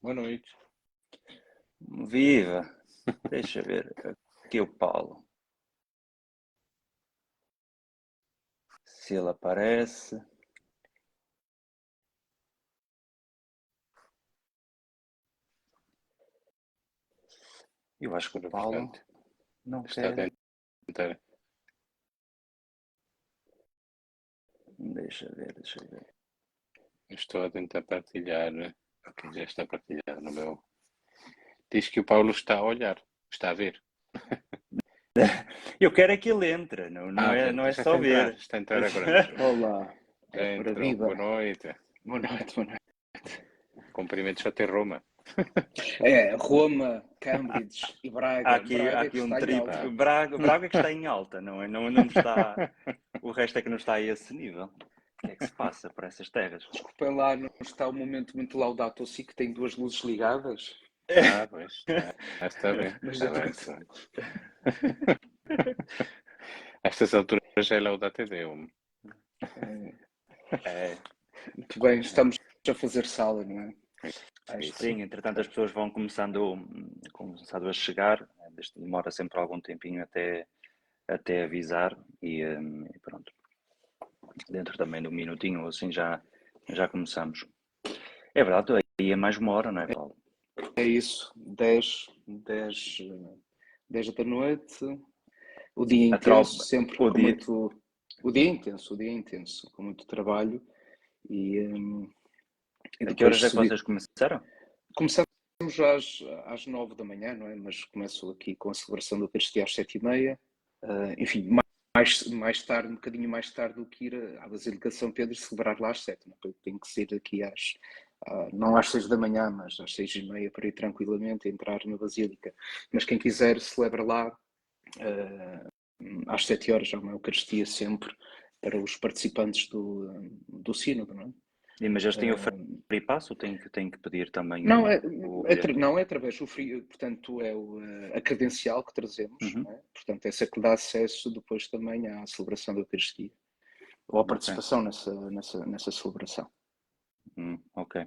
Boa noite. Viva! Deixa ver. Aqui o Paulo. Se ele aparece. Eu acho que o Paulo não Está a quer. tentar. Deixa ver. Estou a tentar partilhar. Ok, já está partilhado no meu. Diz que o Paulo está a olhar, está a ver. Eu quero é que ele entre, não é Já só ver. está a entrar agora mesmo. Olá, Já ora entrou. viva. Boa noite. Boa noite, boa noite. Cumprimentos até Roma. É, Roma, Cambridge e Braga. Há Braga aqui que um está em triplo. alta. Braga é que está em alta, não é? Não está. O resto é que não está a esse nível. O que é que se passa por essas terras? Desculpem lá, não está um momento muito laudato si que tem duas luzes ligadas. Pois. Está bem. Mas Está é bem. tudo. A estas alturas já é Laudate Deum. É, Muito bem, estamos a fazer sala, não é? Isso. sim, entretanto as pessoas vão começando a chegar. Demora sempre algum tempinho até avisar e pronto. Dentro também de um minutinho ou assim já começamos. É verdade, aí é mais uma hora, não é, Paulo? É isso, 10 da noite, o dia intenso, sempre o com dia... muito... O dia intenso, com muito trabalho e A que horas é que subir. vocês começaram? Começamos já às 9 da manhã, não é? Mas começo aqui com a celebração da Eucaristia às 7h30. Enfim, mais tarde, um bocadinho mais tarde do que ir à Basílica de São Pedro celebrar lá às 7. Não é? Tenho que sair aqui não às 6 da manhã, mas às 6h30 para ir tranquilamente entrar na Basílica. Mas quem quiser celebra lá às 7 horas, há uma Eucaristia sempre para os participantes do Sínodo, não é? Mas eles têm o free pass ou têm que pedir também Não, o bilhete? não é através do free, portanto é a credencial que trazemos, não é? Portanto essa que dá acesso depois também à celebração da Eucaristia ou à participação nessa celebração. Ok.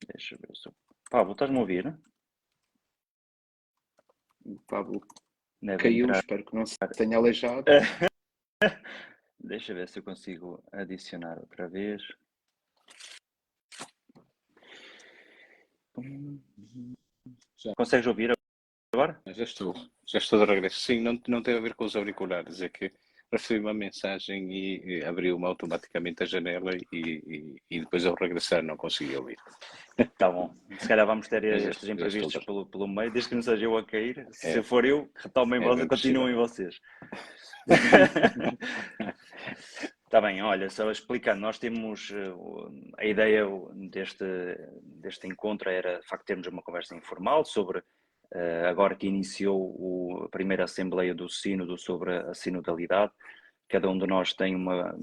Deixa eu ver se... Pablo, estás-me a ouvir? O Pablo Deve caiu, entrar. espero que não se tenha aleijado. Deixa eu ver se eu consigo adicionar outra vez. Consegues ouvir agora? Já estou de regresso. Sim, não tem a ver com os auriculares, é que recebi uma mensagem e abriu-me automaticamente a janela e depois ao regressar não consegui ouvir. Tá bom. Se calhar vamos ter Já estes estou imprevistos bem. pelo meio, desde que não seja eu a cair. Se for eu, retomem bem continuem vocês. Está bem, olha, só explicando, nós temos a ideia deste encontro era de facto termos uma conversa informal sobre agora que iniciou a primeira Assembleia do Sínodo sobre a sinodalidade. Cada um de nós tem uma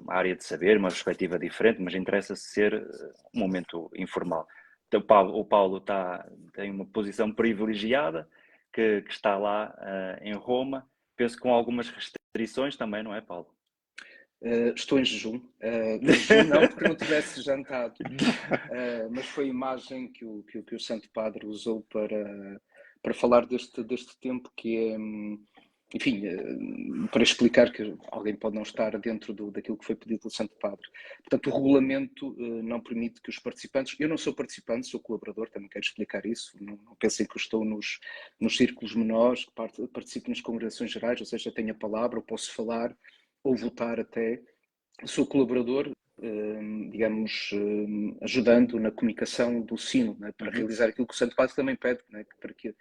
área de saber, uma perspectiva diferente, mas interessa-se ser um momento informal. Então, o Paulo tem uma posição privilegiada, que está lá em Roma, penso que com algumas restrições também, não é, Paulo? Estou em jejum. Em jejum não, porque não tivesse jantado. Mas foi a imagem que o Santo Padre usou para falar deste tempo que é... Enfim, para explicar que alguém pode não estar dentro daquilo que foi pedido pelo Santo Padre. Portanto, o regulamento não permite que os participantes... Eu não sou participante, sou colaborador, também quero explicar isso. Não pensem que eu estou nos círculos menores, que participo nas congregações gerais, ou seja, tenho a palavra, eu posso falar ou votar até. Sou colaborador, digamos, ajudando na comunicação do sino, né, para realizar aquilo que o Santo Padre também pede, né, para que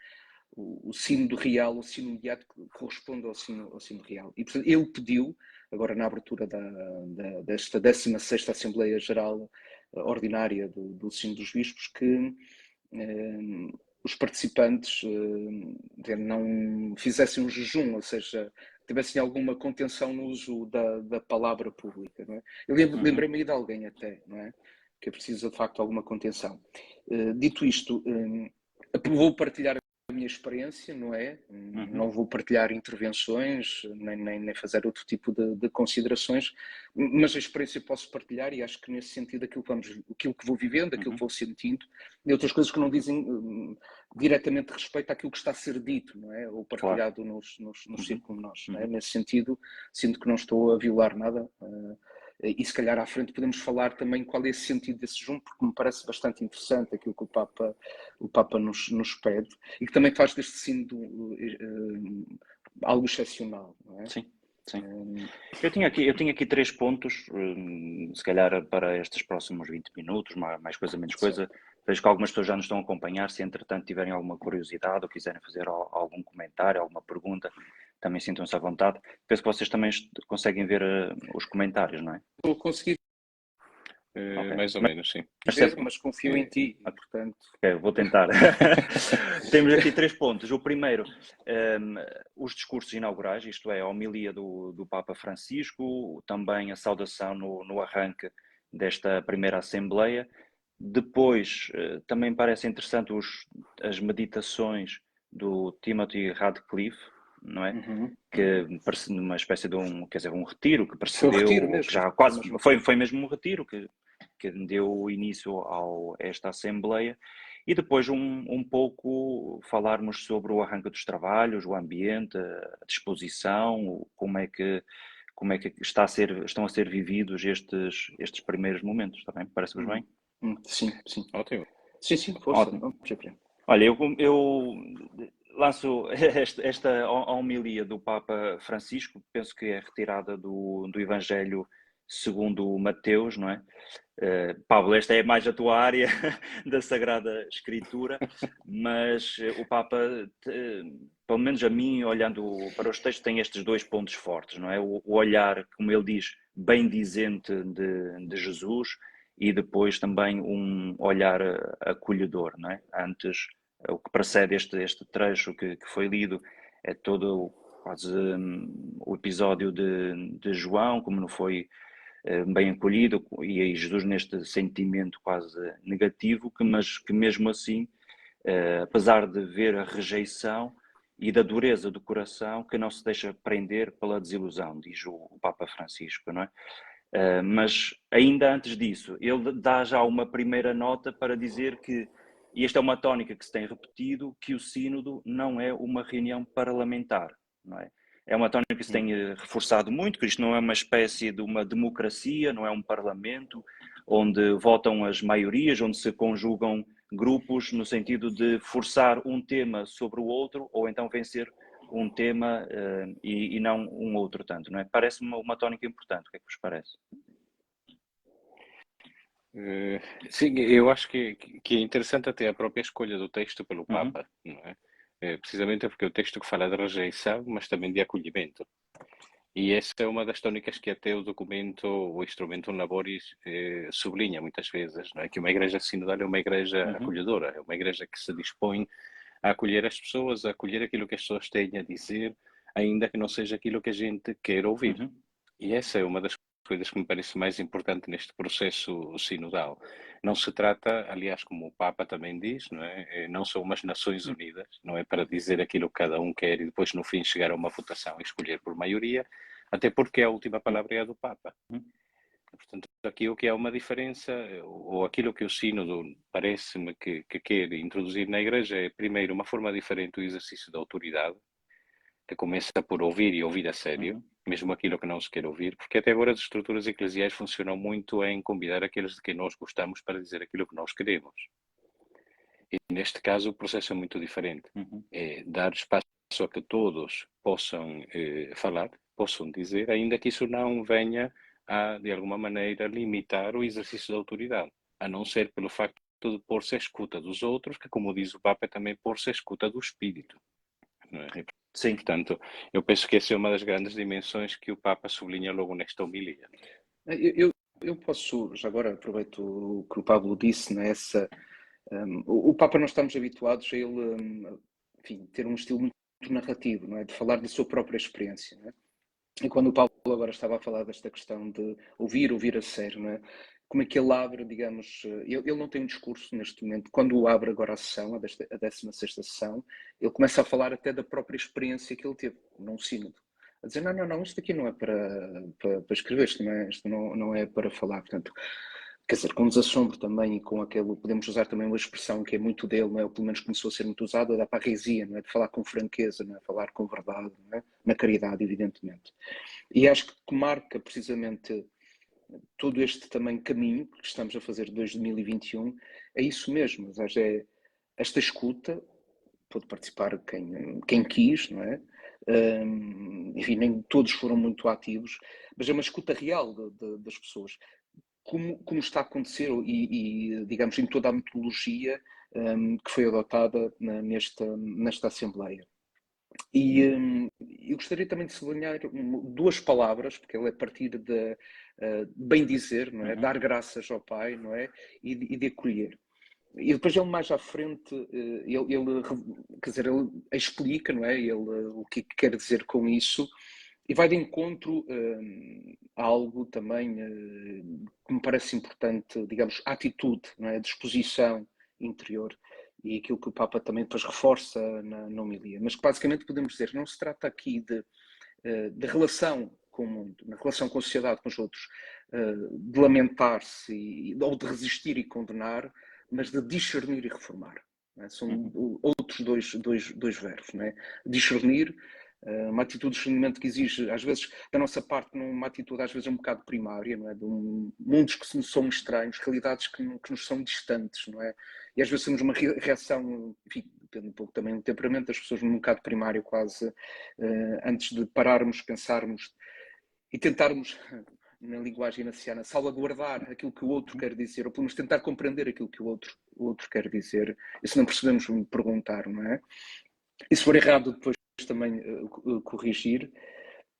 o sino do real, o sino imediato, corresponda ao sino real. E, portanto, ele pediu, agora na abertura desta 16ª Assembleia Geral Ordinária do Sino dos Bispos, que os participantes não fizessem um jejum, ou seja, tivessem alguma contenção no uso da palavra pública. Não é? Eu lembrei-me aí de alguém até, não é? Que precisa de facto de alguma contenção. Dito isto, vou partilhar minha experiência, não é? Não vou partilhar intervenções, nem fazer outro tipo de considerações, mas a experiência posso partilhar e acho que nesse sentido aquilo que vou vivendo, aquilo que vou sentindo, e outras coisas que não dizem diretamente respeito àquilo que está a ser dito, não é? Ou partilhado nos círculos, não é? Nesse sentido, sinto que não estou a violar nada. E se calhar à frente podemos falar também qual é esse sentido desse junto, porque me parece bastante interessante aquilo que o Papa nos pede e que também faz deste sínodo algo excepcional, não é? Sim. Eu tinha aqui 3 pontos, se calhar para estes próximos 20 minutos, mais coisa, menos coisa. Vejo que algumas pessoas já nos estão a acompanhar, se entretanto tiverem alguma curiosidade ou quiserem fazer algum comentário, alguma pergunta, também sintam-se à vontade. Penso que vocês também conseguem ver os comentários, não é? Estou a conseguir Okay. Mais ou menos, sim. Mas confio em ti, portanto... Vou tentar. Temos aqui 3 pontos. O primeiro, os discursos inaugurais, isto é, a homilia do Papa Francisco, também a saudação no arranque desta primeira Assembleia. Depois, também parece interessante as meditações do Timothy Radcliffe, não é? Que parece uma espécie de um retiro que precedeu, foi um retiro mesmo. Que já quase foi mesmo um retiro que deu início a esta Assembleia, e depois um pouco falarmos sobre o arranque dos trabalhos, o ambiente, a disposição, como é que estão a ser vividos estes primeiros momentos, está bem? Parece-vos bem? Sim. Ótimo. Sim, força. Olha, eu lanço esta homilia do Papa Francisco, penso que é retirada do Evangelho segundo Mateus, não é? Pablo, esta é mais a tua área da Sagrada Escritura, mas o Papa, pelo menos a mim, olhando para os textos, tem estes 2 pontos fortes, não é? O olhar, como ele diz, bendizente de Jesus, e depois também um olhar acolhedor, não é? Antes, o que precede este trecho que foi lido é todo quase o episódio de João, como não foi bem acolhido, e aí Jesus neste sentimento quase negativo, mas que mesmo assim, apesar de ver a rejeição e da dureza do coração, que não se deixa prender pela desilusão, diz o Papa Francisco, não é? Mas ainda antes disso, ele dá já uma primeira nota para dizer que, e esta é uma tónica que se tem repetido, que o sínodo não é uma reunião parlamentar, não é? É uma tónica que se tem reforçado muito, que isto não é uma espécie de uma democracia, não é um parlamento onde votam as maiorias, onde se conjugam grupos no sentido de forçar um tema sobre o outro, ou então vencer um tema e não um outro tanto, não é? Parece-me uma tónica importante, o que é que vos parece? Sim, eu acho que é interessante até a própria escolha do texto pelo Papa, não é? Precisamente porque é o texto que fala de rejeição, mas também de acolhimento. E essa é uma das tónicas que até o documento, o Instrumentum Laboris, sublinha muitas vezes, não é? Que uma igreja sinodal é uma igreja acolhedora, é uma igreja que se dispõe a acolher as pessoas, a acolher aquilo que as pessoas têm a dizer, ainda que não seja aquilo que a gente quer ouvir. E essa é uma das coisas que me parece mais importante neste processo sinodal. Não se trata, aliás, como o Papa também diz, não é? Não são umas Nações Unidas, não é para dizer aquilo que cada um quer e depois no fim chegar a uma votação e escolher por maioria, até porque a última palavra é a do Papa. Portanto, aqui o que é uma diferença, ou aquilo que o sínodo parece-me que quer introduzir na Igreja é, primeiro, uma forma diferente do exercício da autoridade, que começa por ouvir e ouvir a sério, mesmo aquilo que não se quer ouvir, porque até agora as estruturas eclesiais funcionam muito em convidar aqueles de quem nós gostamos para dizer aquilo que nós queremos. E neste caso o processo é muito diferente. É dar espaço a que todos possam falar, possam dizer, ainda que isso não venha a, de alguma maneira, limitar o exercício da autoridade, a não ser pelo facto de pôr-se à escuta dos outros, que, como diz o Papa, é também pôr-se à escuta do Espírito. Não é? Sim. Portanto, eu penso que essa é uma das grandes dimensões que o Papa sublinha logo nesta homilia. Eu posso, já agora aproveito o que o Pablo disse, né, o Papa nós estamos habituados a ele, enfim, ter um estilo muito narrativo, não é? De falar da sua própria experiência, não é? E quando o Pablo agora estava a falar desta questão de ouvir a sério, não é? como é que ele abre, digamos, ele não tem um discurso neste momento. Quando abre agora a sessão, a 16ª sessão, ele começa a falar até da própria experiência que ele teve num sínodo. A dizer, não, isto aqui não é para escrever, isto não é para falar. Portanto, quer dizer, com desassombro também e com aquele, podemos usar também uma expressão que é muito dele, não é? Ou pelo menos começou a ser muito usada, da parresia, não é? De falar com franqueza, não é? Falar com verdade, não é? Na caridade, evidentemente. E acho que marca precisamente todo este também caminho que estamos a fazer desde 2021, é isso mesmo, ou seja, é esta escuta, pôde participar quem quis, não é? Enfim, nem todos foram muito ativos, mas é uma escuta real das pessoas. Como está a acontecer e, digamos, em toda a metodologia que foi adotada nesta Assembleia. E eu gostaria também de sublinhar duas palavras, porque ele é a partir de bem dizer, não é? Dar graças ao Pai, não é? E de acolher. E depois ele mais à frente, quer dizer, ele explica, não é? Ele, o que quer dizer com isso e vai de encontro a algo também que me parece importante, digamos, a atitude, não é? A disposição interior e aquilo que o Papa também depois reforça na homilia. Mas que basicamente podemos dizer, não se trata aqui de relação com o mundo, na relação com a sociedade, com os outros, de lamentar-se ou de resistir e condenar, mas de discernir e reformar. Não é? São outros dois verbos. Não é? Discernir, uma atitude de discernimento que exige, às vezes, da nossa parte, uma atitude às vezes um bocado primária, não é? De mundos que nos são estranhos, realidades que nos são distantes, não é? E às vezes temos uma reação, enfim, depende um pouco também do temperamento das pessoas, num bocado primário quase, antes de pararmos, pensarmos e tentarmos, na linguagem inaciana, salvaguardar aquilo que o outro quer dizer, ou pelo menos tentar compreender aquilo que o outro quer dizer. E se não percebemos, perguntar, não é? E se for errado, depois também corrigir,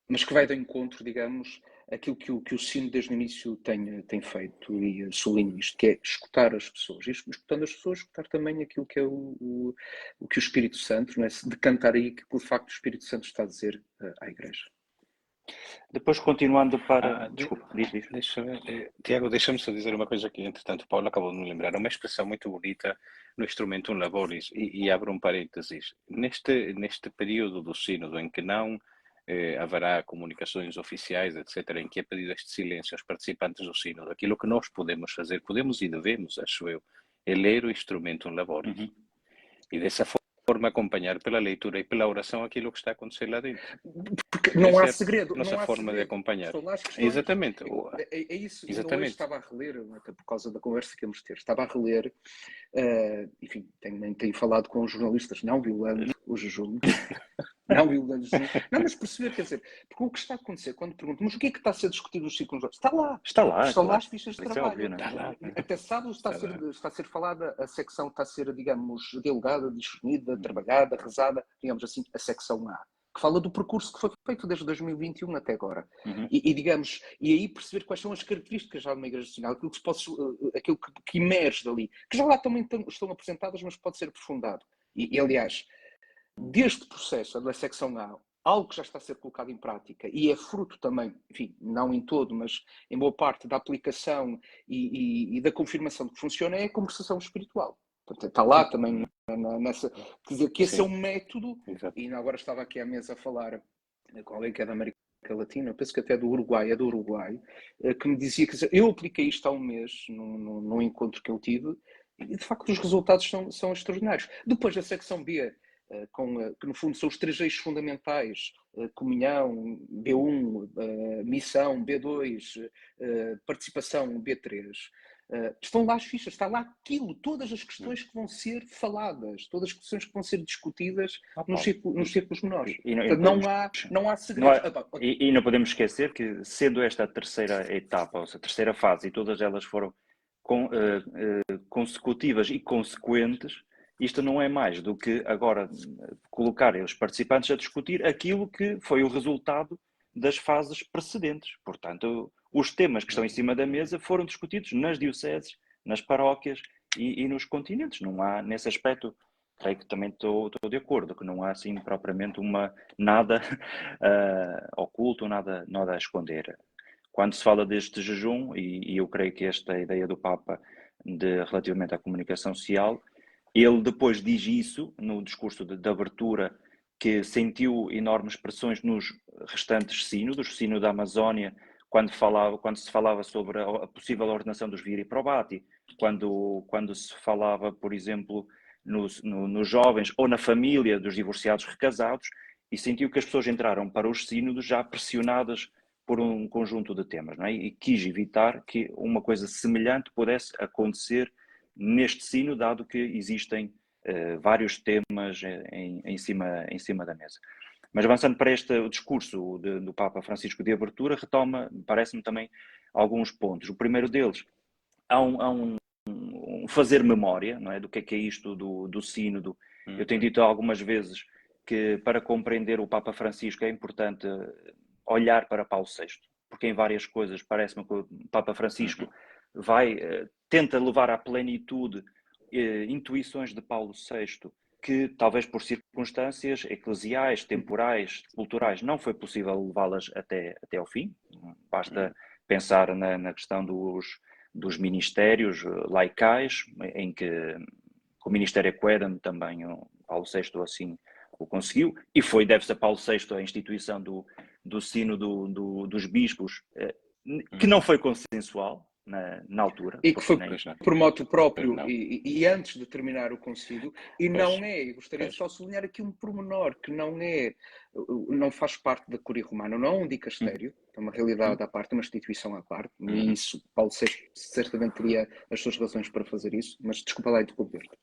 mas que vai de encontro, digamos, aquilo que o Sino desde o início tem feito, e sublinho isto, que é escutar as pessoas. E escutando as pessoas, escutar também aquilo que é o que o Espírito Santo, não é? Se decantar aí que, de facto, o Espírito Santo está a dizer à Igreja. Depois, continuando para... Desculpa, diz. Tiago, deixa-me só dizer uma coisa que, entretanto, o Paulo acabou de me lembrar. Uma expressão muito bonita no Instrumentum Laboris, e abro um parênteses. Neste período do sínodo em que não haverá comunicações oficiais, etc., em que é pedido este silêncio aos participantes do sínodo, aquilo que nós podemos fazer, podemos e devemos, acho eu, é ler o Instrumentum Laboris. E dessa forma acompanhar pela leitura e pela oração aquilo que está a acontecer lá dentro. Porque não há segredo. Nossa não há forma segredo. de acompanhar. Estão lá as questões. Exatamente. É isso. Exatamente. Ainda hoje estava a reler, até por causa da conversa que íamos ter, estava a reler, enfim, tenho falado com os jornalistas, não violando o jejum. Não violando o jejum. Não, mas perceber, quer dizer, porque o que está a acontecer quando pergunto, mas o que é que está a ser discutido nos ciclos? Está lá. Estão lá as fichas de trabalho. Está lá. Até sábado está a ser falada, a secção está a ser, digamos, dialogada, discernida, trabalhada, rezada, digamos assim, a secção A, que fala do percurso que foi feito desde 2021 até agora. Digamos, e aí perceber quais são as características já de uma igreja nacional, aquilo que emerge dali, que já lá também estão apresentadas, mas pode ser aprofundado. E aliás, deste processo da secção A, algo que já está a ser colocado em prática e é fruto também, enfim, não em todo, mas em boa parte da aplicação e da confirmação de que funciona, é a conversação espiritual. Portanto, está lá também nessa... Quer dizer, que esse é um método. Exato. E agora estava aqui à mesa a falar com alguém que é da América Latina, penso que até do Uruguai, que me dizia que eu apliquei isto há um mês num encontro que eu tive e, de facto, os resultados são extraordinários. Depois, a secção B, que no fundo são os 3 eixos fundamentais, comunhão, B1, missão, B2, participação, B3, estão lá as fichas, está lá aquilo, todas as questões que vão ser faladas, todas as questões que vão ser discutidas nos círculos menores. Não há segredos. E não podemos esquecer que, sendo esta a terceira etapa, ou seja, a terceira fase, e todas elas foram consecutivas e consequentes, isto não é mais do que agora colocar os participantes a discutir aquilo que foi o resultado das fases precedentes. Portanto, os temas que estão em cima da mesa foram discutidos nas dioceses, nas paróquias e nos continentes. Não há, nesse aspecto, creio que também estou de acordo, que não há assim propriamente nada oculto, nada a esconder. quando se fala deste jejum, e eu creio que esta ideia do Papa relativamente à comunicação social, ele depois diz isso no discurso de abertura, que sentiu enormes pressões nos restantes sínodos, o sínodo da Amazónia, quando se falava sobre a possível ordenação dos viri probati, quando se falava, por exemplo, nos jovens ou na família dos divorciados recasados, e sentiu que as pessoas entraram para os sínodos já pressionadas por um conjunto de temas, não é? E quis evitar que uma coisa semelhante pudesse acontecer neste sínodo, dado que existem vários temas em cima da mesa. Mas avançando para o discurso do Papa Francisco de abertura, retoma, parece-me também, alguns pontos. O primeiro deles, há um fazer memória, não é? Do que é isto do sínodo. Eu tenho dito algumas vezes que para compreender o Papa Francisco é importante olhar para Paulo VI, porque em várias coisas parece-me que o Papa Francisco tenta levar à plenitude intuições de Paulo VI, que talvez por circunstâncias eclesiais, temporais, culturais, não foi possível levá-las até ao fim. Basta pensar na questão dos ministérios laicais, em que o Ministério Equerdam também o Paulo VI assim o conseguiu, e deve-se a Paulo VI a instituição do Sínodo dos Bispos, que não foi consensual na altura. E que foi por moto próprio e antes de terminar o concílio, e e gostaria de só sublinhar aqui um pormenor, que não faz parte da Curia Romana, não é um dicastério, é uma realidade à parte, uma instituição à parte, e isso Paulo VI certamente teria as suas razões para fazer isso, mas desculpa lá interromper-te.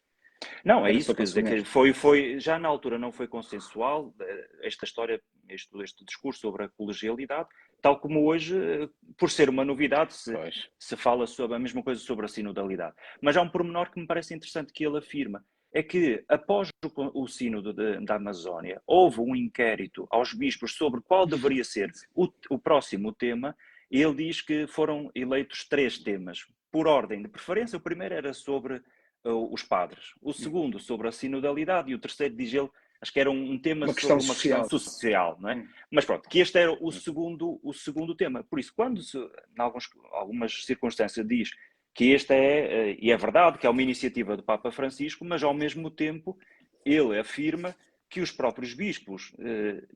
Não, é isso, quer dizer, que já na altura não foi consensual esta história, este discurso sobre a colegialidade, tal como hoje, por ser uma novidade, se fala sobre a mesma coisa sobre a sinodalidade. Mas há um pormenor que me parece interessante que ele afirma, é que após o sínodo da Amazónia, houve um inquérito aos bispos sobre qual deveria ser o próximo tema, e ele diz que foram eleitos 3 temas, por ordem de preferência. O primeiro era sobre os padres, o segundo sobre a sinodalidade, e o terceiro, diz ele, acho que era um tema sobre uma questão social, não é? Mas pronto, que este era o segundo tema. Por isso, quando em algumas circunstâncias diz que este e é verdade, que é uma iniciativa do Papa Francisco, mas ao mesmo tempo ele afirma que os próprios bispos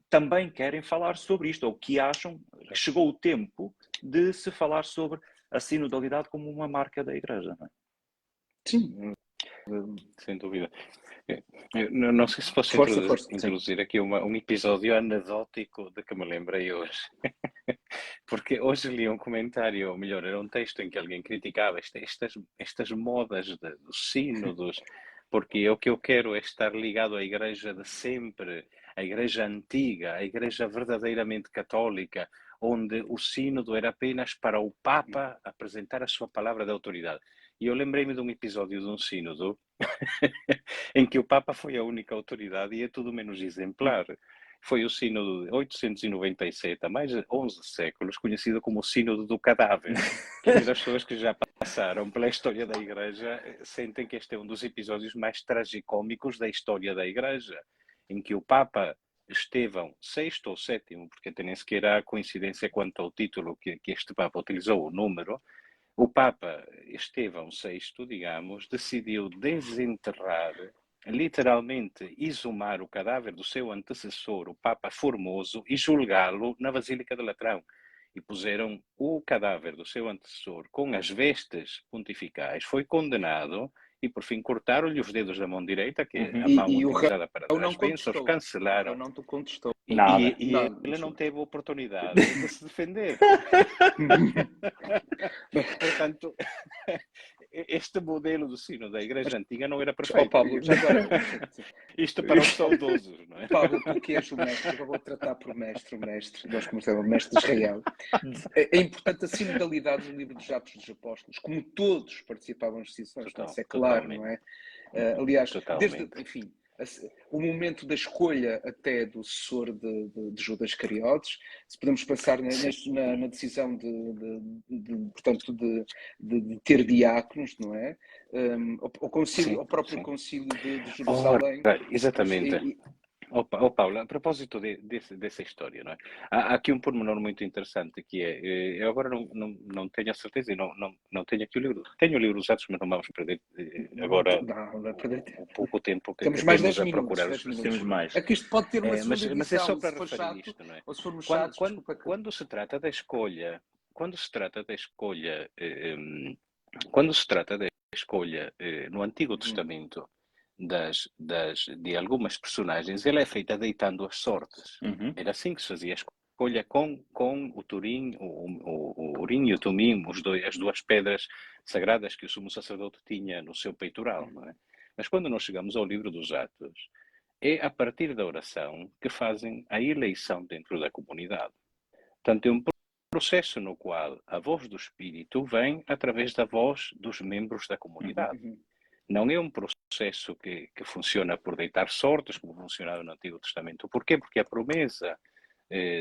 também querem falar sobre isto, ou que acham que chegou o tempo de se falar sobre a sinodalidade como uma marca da Igreja, não é? Sim, sem dúvida. Não sei se posso introduzir aqui um episódio anedótico de que me lembrei hoje. Porque hoje li um comentário, ou melhor, era um texto em que alguém criticava estas modas dos sínodos, porque o que eu quero é estar ligado à igreja de sempre, à igreja antiga, à igreja verdadeiramente católica, onde o sínodo era apenas para o Papa apresentar a sua palavra de autoridade. E eu lembrei-me de um episódio de um sínodo em que o Papa foi a única autoridade e é tudo menos exemplar. Foi o sínodo de 897, há mais de 11 séculos, conhecido como o sínodo do cadáver. Que as pessoas que já passaram pela história da Igreja sentem que este é um dos episódios mais tragicómicos da história da Igreja, em que o Papa Estevão VI ou VII, porque até nem sequer há coincidência quanto ao título que este Papa utilizou, o número, o Papa Estevão VI, digamos, decidiu desenterrar, literalmente exumar o cadáver do seu antecessor, o Papa Formoso, e julgá-lo na Basílica de Latrão. E puseram o cadáver do seu antecessor com as vestes pontificais, foi condenado e, por fim, cortaram-lhe os dedos da mão direita, que é a mão utilizada para dar as bênçãos, cancelaram. Não te contestou. E ele não teve oportunidade de se defender. Portanto, este modelo do sino da Igreja Antiga não era perfeito. Pablo, já agora... Isto para os saudosos, não é? Pablo, tu que és o mestre, eu vou tratar por mestre, nós conhecemos o mestre de Israel. É importante a sinodalidade no livro dos Atos dos Apóstolos, como todos participavam nas decisões, isso é claro, não é? Aliás, enfim, o momento da escolha até do sucessor de Judas Iscariotes, se podemos pensar na decisão portanto, de ter diáconos, não é? O próprio concílio de Jerusalém. Exatamente. Paulo, a propósito dessa história, não é? Há aqui um pormenor muito interessante que é, eu agora não tenho a certeza e não tenho aqui o livro. Tenho o livro usados, mas não vamos perder agora Não vai perder tempo. o pouco tempo que Temos mais temos 10 a minutos. procurar 10 os minutos. Temos mais. É que isto pode ter uma segunda mas é só edição, para se for referir chato, isto, não é? ou se formos Quando, chatos, quando, desculpa. quando se trata da escolha, quando se trata da escolha, quando se trata da escolha no Antigo Testamento de algumas personagens, ela é feita deitando as sortes. Uhum. Era assim que se fazia a escolha com o Turim, o Urim e o Tumim, as duas pedras sagradas que o sumo sacerdote tinha no seu peitoral, não é? Mas quando nós chegamos ao livro dos Atos, é a partir da oração que fazem a eleição dentro da comunidade. Portanto, é um processo no qual a voz do Espírito vem através da voz dos membros da comunidade. Não é um processo que funciona por deitar sortes, como funcionava no Antigo Testamento. Porquê? Porque a promessa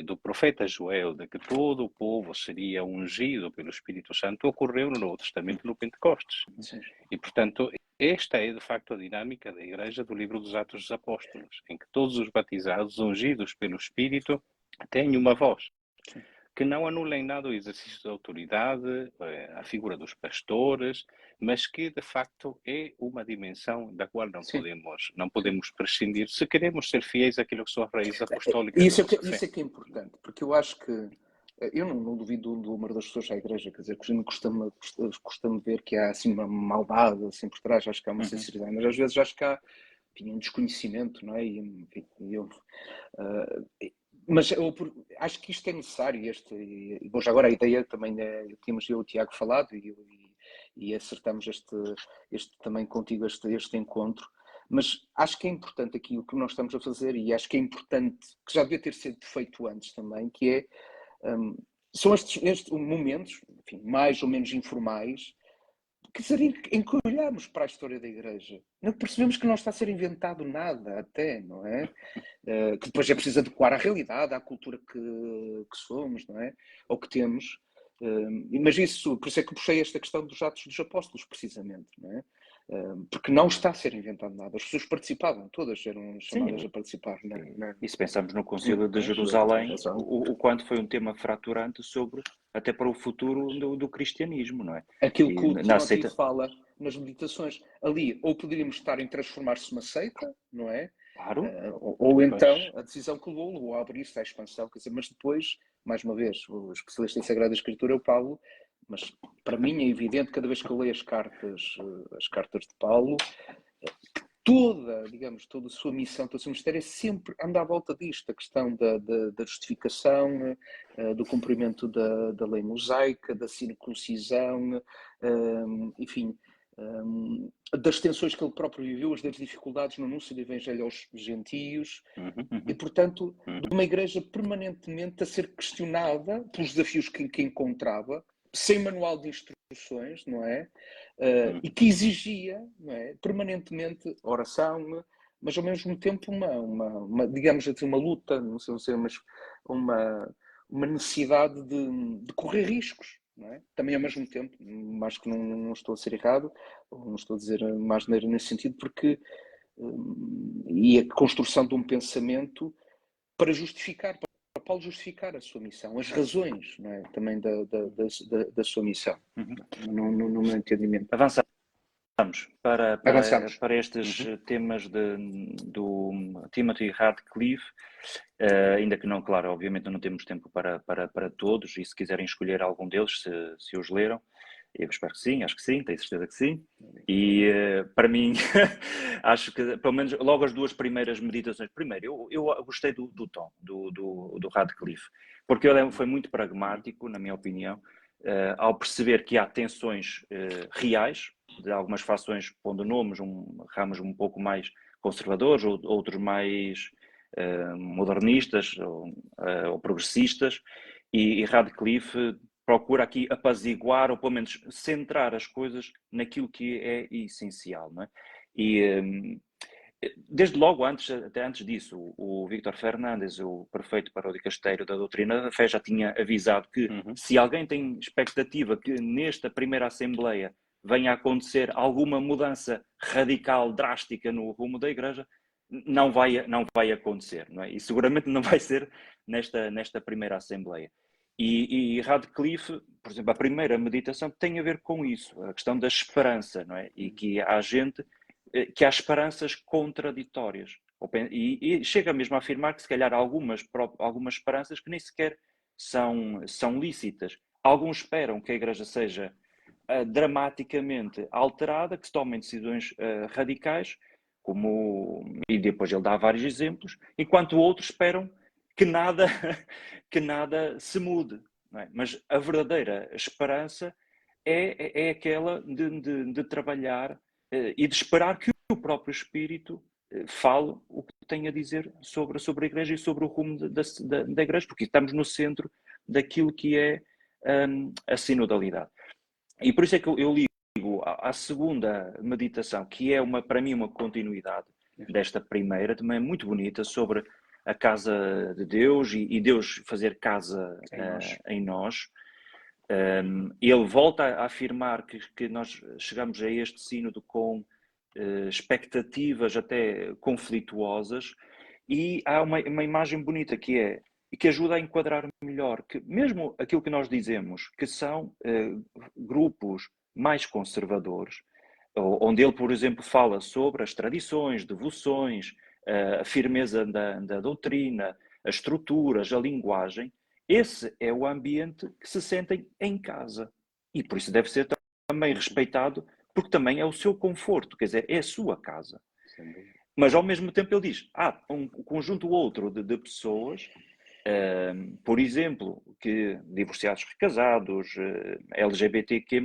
do profeta Joel de que todo o povo seria ungido pelo Espírito Santo ocorreu no Novo Testamento, no Pentecostes. Sim. E, portanto, esta é, de facto, a dinâmica da Igreja do livro dos Atos dos Apóstolos, em que todos os batizados, ungidos pelo Espírito, têm uma voz, que não anula em nada o exercício da autoridade, a figura dos pastores, mas que, de facto, é uma dimensão da qual não podemos prescindir se queremos ser fiéis àquilo que são as raízes apostólicas Isso da nossa fé. é que é importante, porque eu acho que eu não duvido do número das pessoas à igreja, quer dizer, costumo ver que há assim uma maldade assim por trás, acho que há uma sinceridade, mas às vezes acho que há um desconhecimento, não é? Mas eu acho que isto é necessário, bom, já agora a ideia também tínhamos eu e o Tiago falado e acertamos este também contigo, este encontro, mas acho que é importante aqui o que nós estamos a fazer e acho que é importante, que já devia ter sido feito antes também, que é são estes momentos, enfim, mais ou menos informais, que seria em que olhamos para a história da Igreja. Não percebemos que não está a ser inventado nada, até, não é? Que depois é preciso adequar à realidade, à cultura que somos, não é? Ou que temos. Mas isso, por isso é que puxei esta questão dos Atos dos Apóstolos, precisamente, não é? Porque não está a ser inventado nada. As pessoas participavam, todas eram chamadas a participar. E se pensamos no Concílio de Jerusalém, o quanto foi um tema fraturante sobre, até para o futuro do cristianismo, não é? Aquilo que o Timóteo fala nas meditações. Ali, ou poderíamos estar em transformar-se numa seita, não é? Claro. Ou então, a decisão que levou a abrir-se à expansão, quer dizer, mas depois, mais uma vez, o especialista em Sagrada Escritura é o Paulo, mas para mim é evidente, cada vez que eu leio as cartas de Paulo, toda a sua missão, todo o seu mistério é sempre anda à volta disto, a questão da justificação, do cumprimento da lei mosaica, da circuncisão, enfim, das tensões que ele próprio viveu, das dificuldades no anúncio do Evangelho aos gentios, e, portanto, de uma igreja permanentemente a ser questionada pelos desafios que encontrava, sem manual de instruções, não é? E que exigia, não é, permanentemente oração, mas ao mesmo tempo digamos assim, uma luta, não sei, mas uma necessidade de correr riscos, não é? Também ao mesmo tempo, acho que não estou a ser errado, não estou a dizer mais nesse sentido, porque e a construção de um pensamento para justificar, para Paulo justificar a sua missão, as razões, não é? Também da sua missão, no meu entendimento. Avançamos para estes temas do Timothy Radcliffe, ainda que não, claro, obviamente não temos tempo para todos, e se quiserem escolher algum deles, se os leram, eu espero que sim, acho que sim, tenho certeza que sim. E para mim, acho que pelo menos logo as duas primeiras meditações. Primeiro, eu gostei do tom do Radcliffe, porque ele foi muito pragmático, na minha opinião, ao perceber que há tensões reais, de algumas fações pondo nomes, ramos um pouco mais conservadores, outros mais modernistas ou progressistas, e Radcliffe procura aqui apaziguar ou pelo menos centrar as coisas naquilo que é essencial, não é? E desde logo até antes disso, o Víctor Fernandes, o prefeito para o dicasterio da doutrina da fé, já tinha avisado que se alguém tem expectativa que nesta primeira Assembleia venha a acontecer alguma mudança radical, drástica no rumo da Igreja, não vai acontecer, não é? E seguramente não vai ser nesta primeira Assembleia. E Radcliffe, por exemplo, a primeira meditação tem a ver com isso, a questão da esperança, não é? E que há esperanças contraditórias. E chega mesmo a afirmar que se calhar há algumas esperanças que nem sequer são lícitas. Alguns esperam que a Igreja seja dramaticamente alterada, que se tomem decisões radicais, e depois ele dá vários exemplos, enquanto outros esperam que nada, que nada se mude. Não é? Mas a verdadeira esperança é aquela de trabalhar e de esperar que o próprio Espírito fale o que tem a dizer sobre a Igreja e sobre o rumo da Igreja, porque estamos no centro daquilo que é a sinodalidade. E por isso é que eu ligo à segunda meditação, que é para mim uma continuidade desta primeira, também muito bonita, sobre a casa de Deus e Deus fazer casa em nós. Ele volta a afirmar que nós chegamos a este sínodo com expectativas até conflituosas, e há uma imagem bonita que ajuda a enquadrar melhor que mesmo aquilo que nós dizemos, que são grupos mais conservadores, onde ele, por exemplo, fala sobre as tradições, devoções, a firmeza da doutrina, as estruturas, a linguagem. Esse é o ambiente que se sentem em casa. E por isso deve ser também respeitado, porque também é o seu conforto, quer dizer, é a sua casa. Mas ao mesmo tempo ele diz, um conjunto outro de pessoas, por exemplo, que divorciados recasados, LGBTQ+,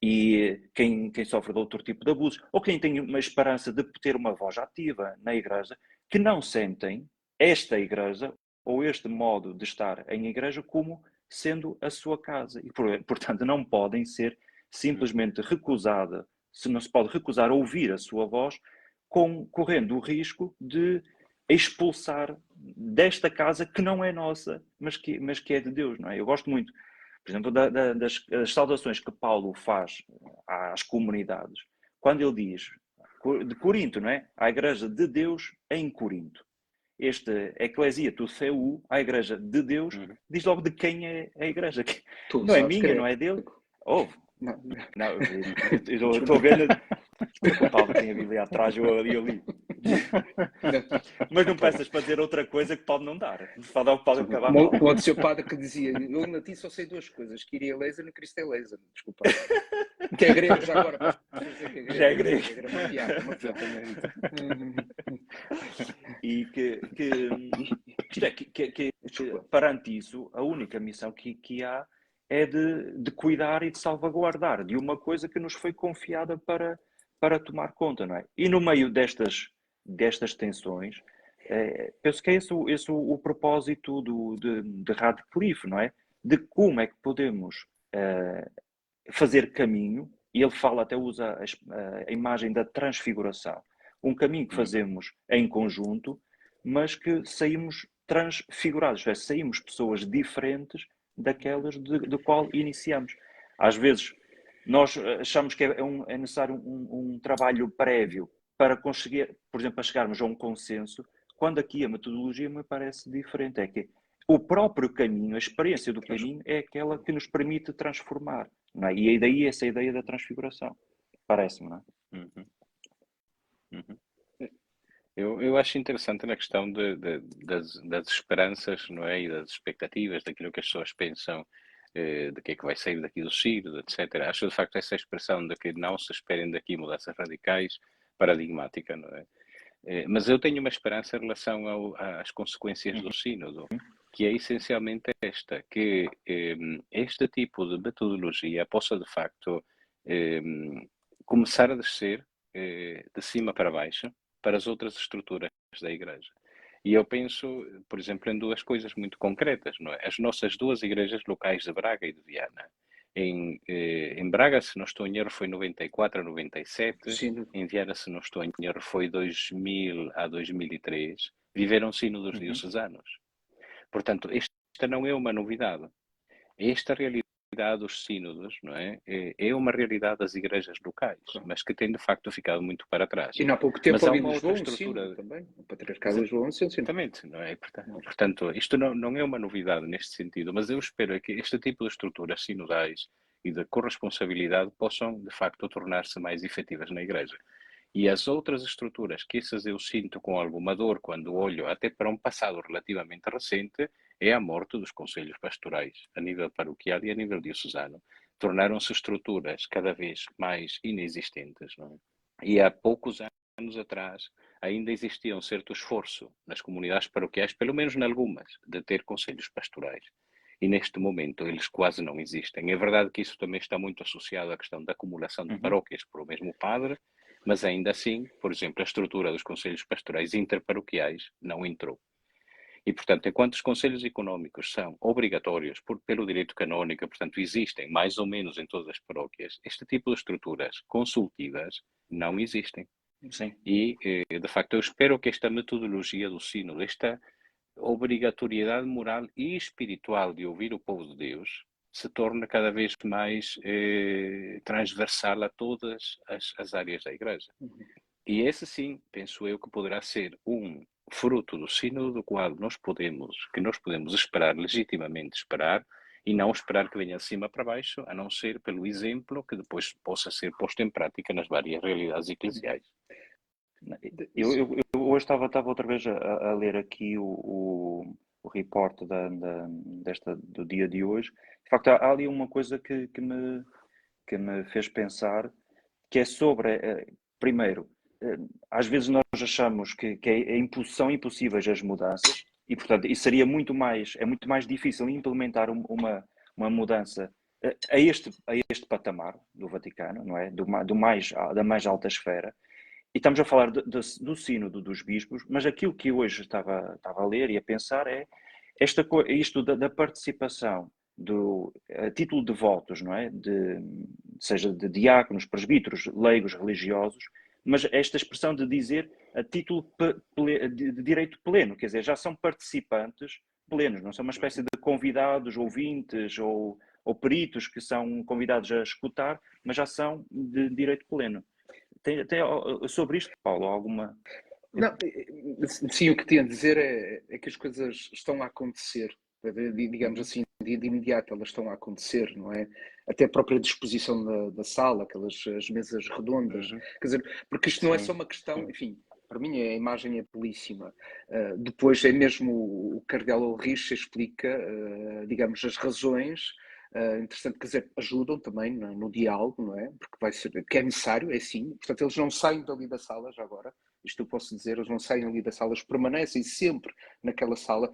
e quem sofre de outro tipo de abuso, ou quem tem uma esperança de ter uma voz ativa na Igreja, que não sentem esta Igreja ou este modo de estar em Igreja como sendo a sua casa. E, portanto, não podem ser simplesmente recusadas, se não se pode recusar ouvir a sua voz, correndo o risco de expulsar desta casa que não é nossa, mas que é de Deus, não é? Eu gosto muito, por exemplo, das saudações que Paulo faz às comunidades, quando ele diz, de Corinto, não é? À Igreja de Deus em Corinto. Este Eclesia tu Theu, a Igreja de Deus, diz logo de quem é a Igreja. Não é minha, não é dele. Não, eu estou vendo. O Paulo tem a Bíblia atrás, eu ali. Mas não peças para dizer outra coisa que pode não dar. Pode acabar mal. Como o seu padre que dizia, eu na ti só sei duas coisas, Kyrie Laser e Cristo é Laser. Desculpa. Que é grego já agora. Já é grego. E perante isso, a única missão que há é de cuidar e de salvaguardar de uma coisa que nos foi confiada para tomar conta, não é? E no meio destas tensões, penso que é esse o propósito de Radcliffe, não é? De como é que podemos fazer caminho, e ele até usa a imagem da transfiguração, um caminho que fazemos em conjunto, mas que saímos transfigurados, saímos pessoas diferentes daquelas de qual iniciamos. Às vezes nós achamos que é necessário um trabalho prévio para conseguir, por exemplo, para chegarmos a um consenso, quando aqui a metodologia me parece diferente. É que o próprio caminho, a experiência do caminho é aquela que nos permite transformar. Não é? E daí essa ideia da transfiguração. Parece-me, não é? Eu acho interessante na questão das esperanças, não é? E das expectativas, daquilo que as pessoas pensam, de que é que vai sair daqui do Ciro, etc. Acho de facto essa expressão de que não se esperem daqui mudanças radicais paradigmática, não é? Mas eu tenho uma esperança em relação às consequências do sínodo, que é essencialmente esta, que este tipo de metodologia possa de facto começar a descer de cima para baixo para as outras estruturas da Igreja. E eu penso, por exemplo, em duas coisas muito concretas, não é? As nossas duas igrejas locais de Braga e de Viana. Em Braga, se não estou em erro, foi 94 a 97. Sim. Em Viana, se não estou em erro, foi 2000 a 2003. Viveram sínodos diocesanos. Portanto, esta não é uma novidade. Esta realidade dos sínodos, não é? É uma realidade das igrejas locais, mas que tem de facto ficado muito para trás. E há pouco tempo Mas há ali em uma outra Lisboa, estrutura também. O Patriarcado de Lisboa, sim. Exatamente, não é? Portanto, isto não é uma novidade neste sentido, mas eu espero é que este tipo de estruturas sinodais e de corresponsabilidade possam, de facto, tornar-se mais efetivas na Igreja. E as outras estruturas, que essas eu sinto com alguma dor quando olho até para um passado relativamente recente, é a morte dos conselhos pastorais, a nível paroquial e a nível diocesano. Tornaram-se estruturas cada vez mais inexistentes, não é? E há poucos anos atrás ainda existia um certo esforço nas comunidades paroquiais, pelo menos em algumas, de ter conselhos pastorais. E neste momento eles quase não existem. É verdade que isso também está muito associado à questão da acumulação de paróquias por o mesmo padre, mas ainda assim, por exemplo, a estrutura dos conselhos pastorais interparoquiais não entrou. E, portanto, enquanto os conselhos económicos são obrigatórios pelo direito canónico, portanto, existem mais ou menos em todas as paróquias, este tipo de estruturas consultivas não existem. Sim. E, de facto, eu espero que esta metodologia do sínodo, esta obrigatoriedade moral e espiritual de ouvir o povo de Deus, se torne cada vez mais transversal a todas as áreas da Igreja. E esse sim, penso eu, que poderá ser um fruto do sínodo do qual nós podemos esperar, legitimamente esperar, e não esperar que venha de cima para baixo, a não ser pelo exemplo que depois possa ser posto em prática nas várias realidades eclesiais. Eu hoje estava outra vez a ler aqui o report do dia de hoje. De facto, há ali uma coisa que me fez pensar, que é sobre, primeiro, às vezes nós achamos que são impossíveis as mudanças e, portanto, isso seria muito mais difícil implementar uma mudança a este patamar do Vaticano, não é? Da mais alta esfera. E estamos a falar do sínodo dos bispos, mas aquilo que eu hoje estava a ler e a pensar é isto da participação a título de votos, não é? Seja de diáconos, presbíteros, leigos, religiosos, mas esta expressão de dizer a título de direito pleno, quer dizer, já são participantes plenos, não são uma espécie de convidados, ouvintes ou peritos que são convidados a escutar, mas já são de direito pleno. Tem sobre isto, Paulo, alguma... Não, sim, o que tinha a dizer é que as coisas estão a acontecer, digamos assim, de imediato elas estão a acontecer, não é? Até a própria disposição da sala, as mesas redondas, quer dizer, porque isto não é só uma questão, enfim, para mim a imagem é belíssima. Depois é mesmo o Cardeal Ulrich explica, digamos, as razões. Interessante, quer dizer, ajudam também no diálogo, não é? Porque vai ser, que é necessário, é sim. Portanto, eles não saem dali da sala já agora. Isto eu posso dizer, eles não saem ali da sala, eles permanecem sempre naquela sala.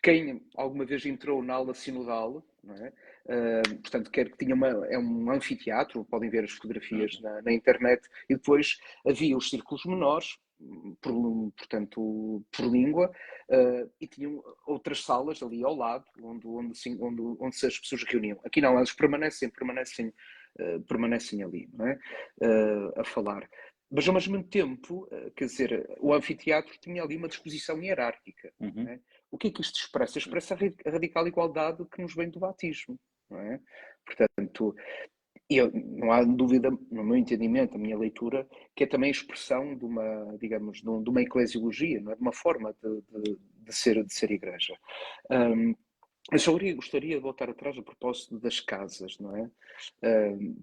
Quem alguma vez entrou na aula sinodal, não é? Portanto, quer que tinha é um anfiteatro, podem ver as fotografias na internet, e depois havia os círculos menores, portanto, por língua, e tinham outras salas ali ao lado, onde as pessoas reuniam. Aqui não, eles permanecem ali, não é? A falar. Mas ao mesmo tempo, quer dizer, o anfiteatro tinha ali uma disposição hierárquica. Não é? O que é que isto expressa? Expressa a radical igualdade que nos vem do batismo. Não é? Portanto, não há dúvida, no meu entendimento, a minha leitura, que é também a expressão de uma, digamos, de uma eclesiologia, não é? De uma forma de ser igreja. Eu só gostaria de voltar atrás a propósito das casas, não é?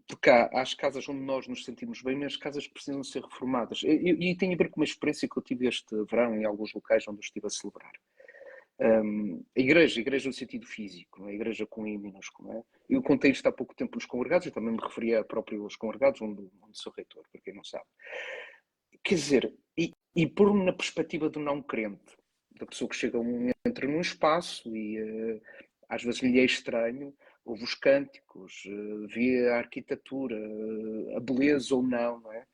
Porque há as casas onde nós nos sentimos bem, mas as casas precisam ser reformadas. E tem a ver com uma experiência que eu tive este verão em alguns locais onde eu estive a celebrar. A igreja no sentido físico, não é? A igreja com I minúsculo, não é? Eu contei isto há pouco tempo nos congregados, eu também me referia a próprio aos congregados, onde sou reitor, para quem não sabe. Quer dizer, e pôr-me na perspectiva do não crente, da pessoa que entra num espaço e às vezes lhe é estranho, ouve os cânticos, vê a arquitetura, a beleza ou não é?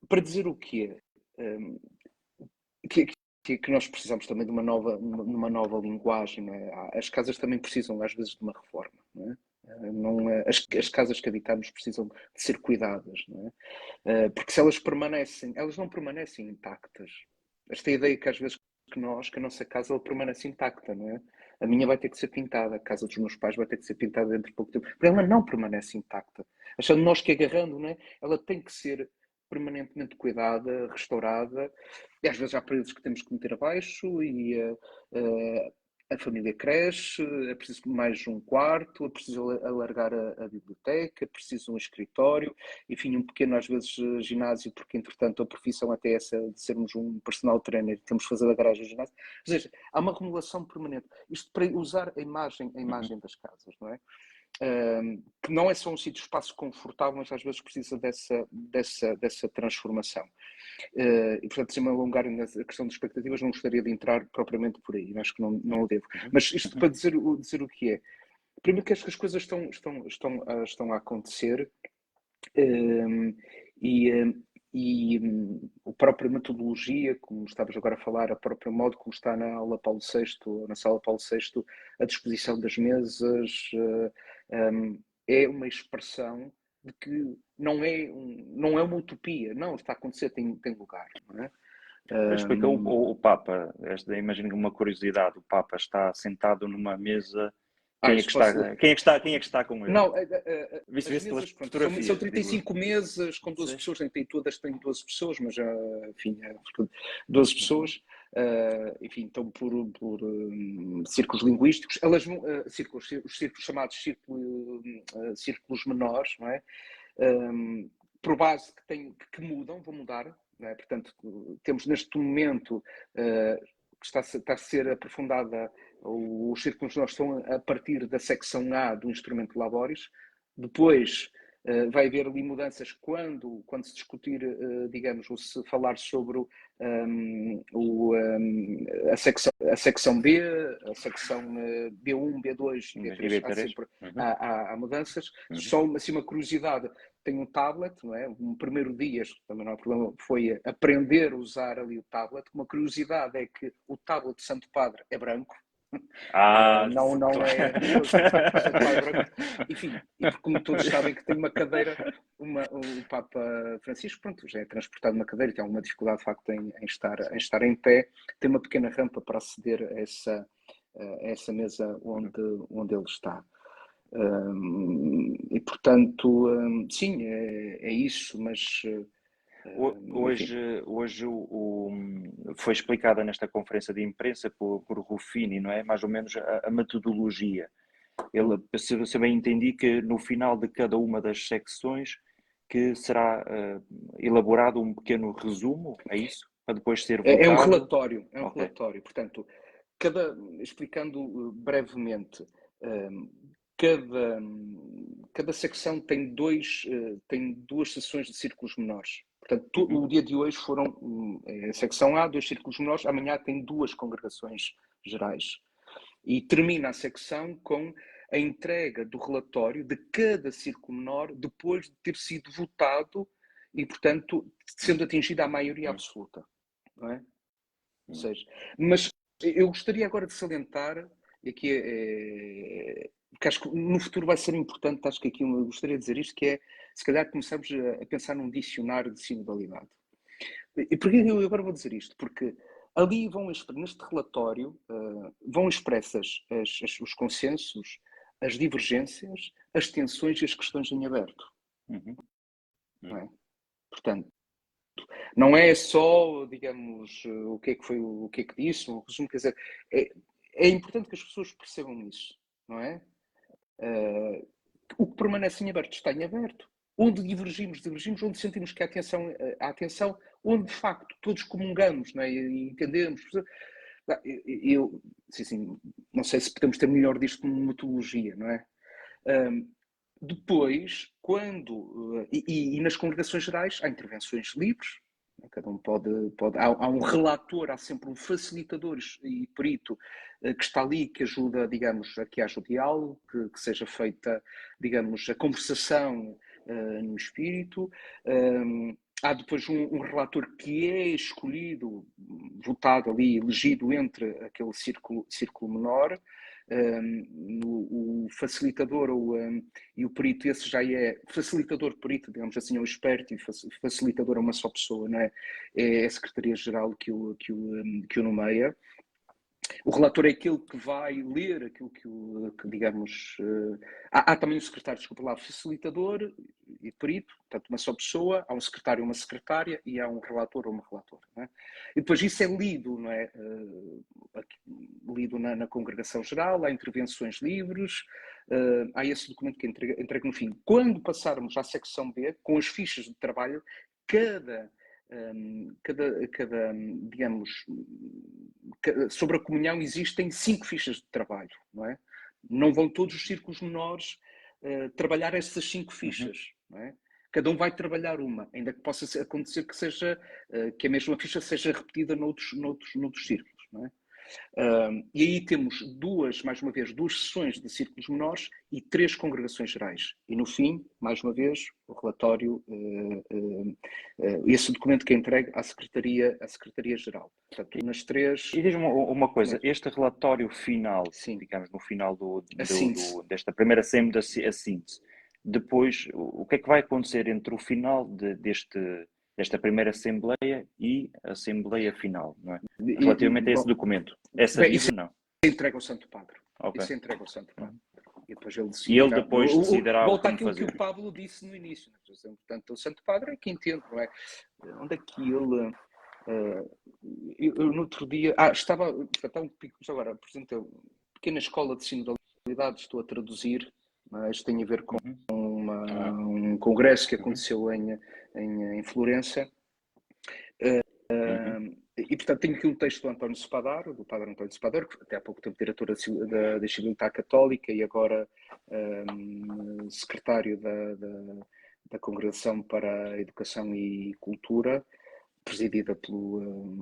Para dizer o quê? Que nós precisamos também de uma nova linguagem, não é? As casas também precisam às vezes de uma reforma, não é? As casas que habitamos precisam de ser cuidadas, não é? Porque se elas não permanecem intactas. Esta ideia que às vezes que nós, que a nossa casa ela permanece intacta, não é? A minha vai ter que ser pintada, a casa dos meus pais vai ter que ser pintada dentro de pouco tempo, porque ela não permanece intacta. Achando nós que agarrando, não é? Ela tem que ser permanentemente cuidada, restaurada, e às vezes há períodos que temos que meter abaixo e a família cresce, é preciso mais um quarto, é preciso alargar a biblioteca, é preciso um escritório, enfim, um pequeno, às vezes, ginásio, porque, entretanto, a profissão até é essa de sermos um personal trainer, temos que fazer da garagem ao ginásio. Ou seja, há uma remodelação permanente. Isto para usar a imagem das casas, não é? Que não é só um sítio, espaço confortável, mas às vezes precisa dessa transformação. E, portanto, sem me alongar na questão das expectativas, não gostaria de entrar propriamente por aí, acho que não o devo. Mas isto para dizer o que é. Primeiro que acho que as coisas estão a acontecer e a própria metodologia, como estavas agora a falar, a própria modo como está na aula Paulo VI, na sala Paulo VI, a disposição das mesas, é uma expressão de que não é uma utopia, não, está a acontecer, tem lugar, não é? Explica o Papa, imagino que uma curiosidade, o Papa está sentado numa mesa, quem é que está com ele? Não, Visto pelas mesas, pronto, fotografias, são 35 mesas com 12 pessoas, todas têm 12 pessoas, mas enfim, 12 pessoas, enfim, estão por círculos linguísticos, elas vão, os círculos chamados círculos menores, não é? Por base que mudam, vão mudar, não é? Portanto, temos neste momento que está a ser aprofundada, os círculos menores estão a partir da secção A do instrumento Laboris, depois vai haver ali mudanças quando se discutir, digamos, ou se falar sobre a secção B, a secção B1, B2, B3, há sempre há mudanças. Só assim, uma curiosidade, tem um tablet, não é? Um primeiro dia, também não há problema, foi aprender a usar ali o tablet. Uma curiosidade é que o tablet de Santo Padre é branco. Não é roxo, enfim, e como todos sabem que tem uma cadeira, o Papa Francisco, pronto, já é transportado numa cadeira, tem alguma dificuldade de facto em estar em pé, tem uma pequena rampa para aceder a essa mesa onde ele está. E portanto, sim, é isso, mas hoje foi explicada nesta conferência de imprensa por Ruffini, não é? Mais ou menos a metodologia. Ele, se eu bem entendi, que no final de cada uma das secções que será elaborado um pequeno resumo, é isso? Para depois ser votado? É um relatório, relatório. Portanto, explicando brevemente, cada secção tem duas sessões de círculos menores. Portanto, o dia de hoje foram a secção A, 2 círculos menores, amanhã tem 2 congregações gerais. E termina a secção com a entrega do relatório de cada círculo menor depois de ter sido votado e, portanto, sendo atingida a maioria absoluta. Não é? Ou seja, mas eu gostaria agora de salientar, e aqui porque acho que no futuro vai ser importante, acho que aqui eu gostaria de dizer isto, que é, se calhar começamos a pensar num dicionário de sinodalidade. E porquê eu agora vou dizer isto? Porque ali neste relatório, vão expressas os consensos, as divergências, as tensões e as questões em aberto. Não é? Portanto, não é só, digamos, o que é que foi, o que é que disse, um resumo, quer dizer, é importante que as pessoas percebam isso, não é? O que permanece em aberto está em aberto. Onde divergimos, onde sentimos que há atenção, onde de facto todos comungamos, não é? E entendemos. Sim, não sei se podemos ter melhor disto como metodologia, não é? Depois, e nas congregações gerais, há intervenções livres, cada um pode há um relator, há sempre um facilitador e perito que está ali, que ajuda, digamos, a que haja o diálogo, que seja feita, digamos, a conversação no espírito. Há depois um relator que é escolhido, votado ali, elegido entre aquele círculo menor. o facilitador e o perito, esse já é facilitador-perito, digamos assim, é um esperto, e facilitador é uma só pessoa, não é? É a Secretaria-Geral que o nomeia. O relator é aquele que vai ler aquilo que digamos... há também um secretário, desculpa lá, facilitador e perito, portanto, uma só pessoa, há um secretário e uma secretária, e há um relator ou uma relatora. Não é? E depois isso é lido, não é? Lido na congregação geral, há intervenções livres, há esse documento que entrega no fim. Quando passarmos à secção B, com as fichas de trabalho, digamos, sobre a comunhão existem 5 fichas de trabalho, não é? Não vão todos os círculos menores trabalhar essas 5 fichas, não é? Cada um vai trabalhar uma, ainda que possa acontecer que seja que a mesma ficha seja repetida noutros círculos, não é? E aí temos mais uma vez, duas sessões de círculos menores e 3 congregações gerais. E no fim, mais uma vez, o relatório, esse documento que é entregue à Secretaria-Geral. Portanto, nas 3... E diz-me uma coisa, este relatório final, Sim. digamos, no final desta primeira assembleia, a síntese, depois, o que é que vai acontecer entre o final desta primeira Assembleia e a Assembleia final, não é? Relativamente a esse documento. É sabido, não? Entrega ao Santo Padre. Okay. Isso entrega ao Santo Padre. E depois ele decidirá. E ele depois decidirá volta como àquilo fazer. que o Pablo disse no início. Portanto, o Santo Padre é que entende, não é? Onde é que ele... eu no outro dia... estava um pico... Agora, apresentei uma pequena escola de sinodalidade, estou a traduzir, mas tem a ver com um congresso que aconteceu em Florença. E, portanto, tenho aqui um texto do António Spadaro, do padre António Spadaro, que até há pouco tempo diretor da Civilitar Católica e agora secretário da Congregação para a Educação e Cultura, presidida pelo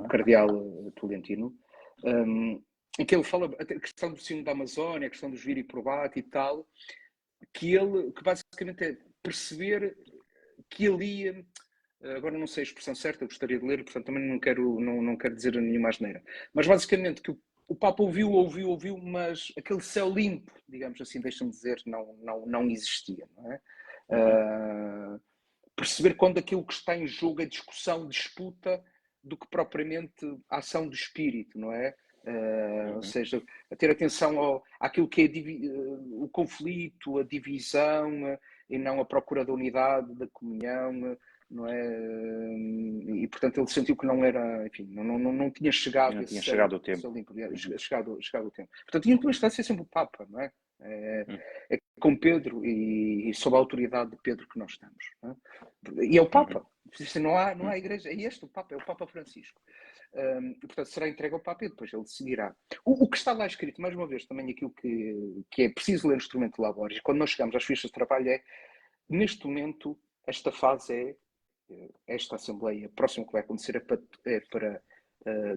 cardeal Tolentino, em que ele fala a questão do sino da Amazónia, a questão dos viri probati e tal, que basicamente é perceber que ali... Agora não sei a expressão certa, eu gostaria de ler, portanto também não quero dizer nenhuma asneira. Mas basicamente que o Papa ouviu, mas aquele céu limpo, digamos assim, deixa-me dizer, não existia. Não é? Perceber quando aquilo que está em jogo é discussão, disputa, do que propriamente a ação do espírito, não é? Ou seja, a ter atenção àquilo que é o conflito, a divisão, e não a procura da unidade, da comunhão, não é? E portanto ele sentiu que não era, enfim, não tinha chegado o tempo. Chegado o tempo. Portanto, tinha que estar ser sempre o Papa, não é? É com Pedro e sob a autoridade de Pedro que nós estamos. Não é? E é o Papa. Não há igreja, é este o Papa, é o Papa Francisco. E, portanto, será entregue ao Papa e depois ele decidirá. O que está lá escrito, mais uma vez, também aquilo que é preciso ler o instrumento de Laborges, quando nós chegamos às fichas de trabalho, neste momento, esta fase esta Assembleia, próximo que vai acontecer, é para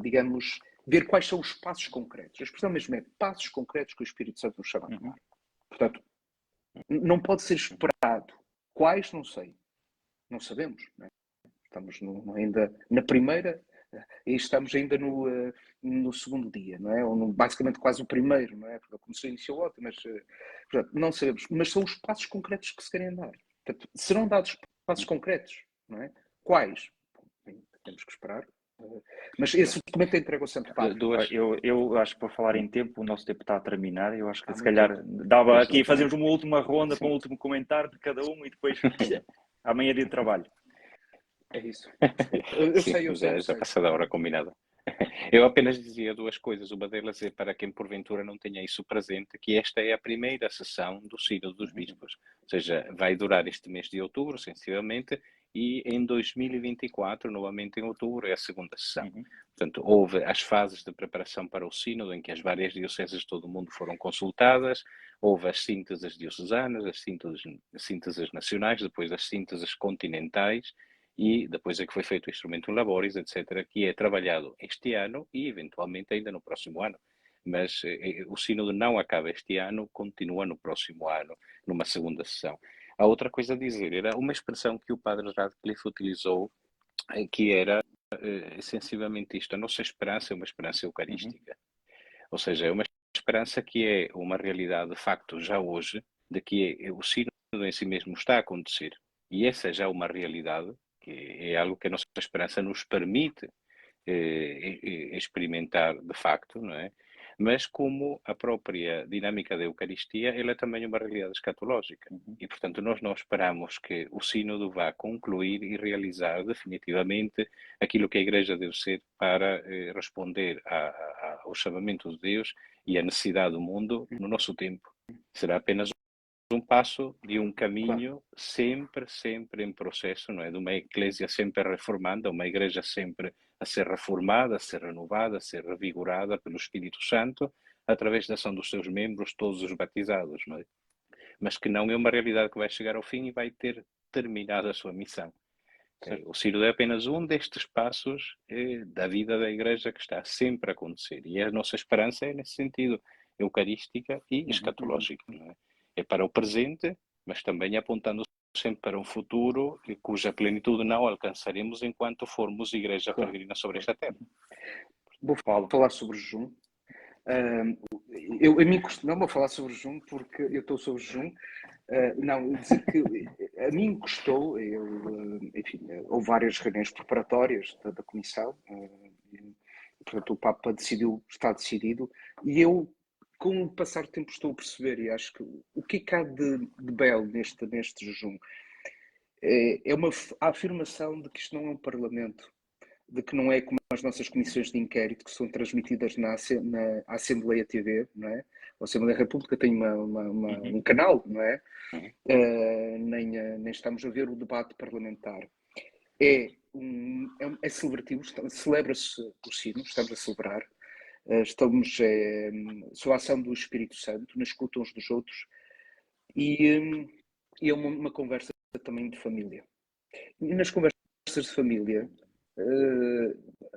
digamos, ver quais são os passos concretos. A expressão mesmo é passos concretos que o Espírito Santo nos chama a tomar. Portanto, não pode ser esperado. Quais, não sei. Não sabemos. Não é? Estamos ainda na primeira e estamos ainda no segundo dia, não é? Ou basicamente quase o primeiro, não é? Porque começou a iniciar outra, mas portanto, não sabemos. Mas são os passos concretos que se querem dar. Portanto, serão dados passos concretos, não é? Quais? Bem, temos que esperar. Mas esse documento é entregue ao Santo Padre. Eu acho que para falar em tempo, o nosso tempo está a terminar. Eu acho que se calhar dava aqui, fazemos uma última ronda com o último comentário de cada um e depois amanhã é dia de trabalho. É isso. Eu sei. Já passa da hora combinada. Eu apenas dizia 2 coisas. Uma delas é para quem porventura não tenha isso presente, que esta é a primeira sessão do Sínodo dos Bispos. Ou seja, vai durar este mês de outubro, sensivelmente, e em 2024, novamente em outubro, é a segunda sessão. Portanto, houve as fases de preparação para o Sínodo, em que as várias dioceses de todo o mundo foram consultadas, houve as sínteses diocesanas, as sínteses nacionais, depois as sínteses continentais, e depois é que foi feito o instrumento Laborges, etc., que é trabalhado este ano e, eventualmente, ainda no próximo ano. Mas o sínodo não acaba este ano, continua no próximo ano, numa segunda sessão. A outra coisa a dizer era uma expressão que o padre Radcliffe utilizou, que era sensivelmente isto: a nossa esperança é uma esperança eucarística. Ou seja, é uma esperança que é uma realidade de facto já hoje, de que o sínodo em si mesmo está a acontecer. E essa já é uma realidade, que é algo que a nossa esperança nos permite experimentar de facto, não é? Mas como a própria dinâmica da Eucaristia, ela é também uma realidade escatológica. E, portanto, nós não esperamos que o sínodo vá concluir e realizar definitivamente aquilo que a Igreja deve ser para responder ao chamamento de Deus e à necessidade do mundo no nosso tempo. Será apenas um passo de um caminho sempre, sempre em processo, não é? De uma eclésia sempre reformanda, uma igreja sempre a ser reformada, a ser renovada, a ser revigorada pelo Espírito Santo, através da ação dos seus membros, todos os batizados, não é? Mas que não é uma realidade que vai chegar ao fim e vai ter terminado a sua missão. O sínodo é apenas um destes passos da vida da igreja que está sempre a acontecer. E a nossa esperança é nesse sentido, eucarística e escatológica, não é? É para o presente, mas também apontando sempre para um futuro cuja plenitude não alcançaremos enquanto formos igreja peregrina sobre esta terra. Vou falar sobre o jejum. A mim não vou falar sobre o jejum porque eu estou sobre o jejum. Não, dizer que a mim custou, enfim, houve várias reuniões preparatórias da Comissão, portanto o Papa está decidido, e eu, com o passar do tempo, estou a perceber, e acho que o que há de belo neste jejum é uma afirmação de que isto não é um Parlamento, de que não é como as nossas comissões de inquérito que são transmitidas na Assembleia TV, não é? A Assembleia da República tem um canal, não é? Nem estamos a ver o debate parlamentar. É celebrativo, celebra-se o sino, estamos a celebrar, estamos sob a ação do Espírito Santo, na escuta uns dos outros, e é uma conversa também de família. E nas conversas de família,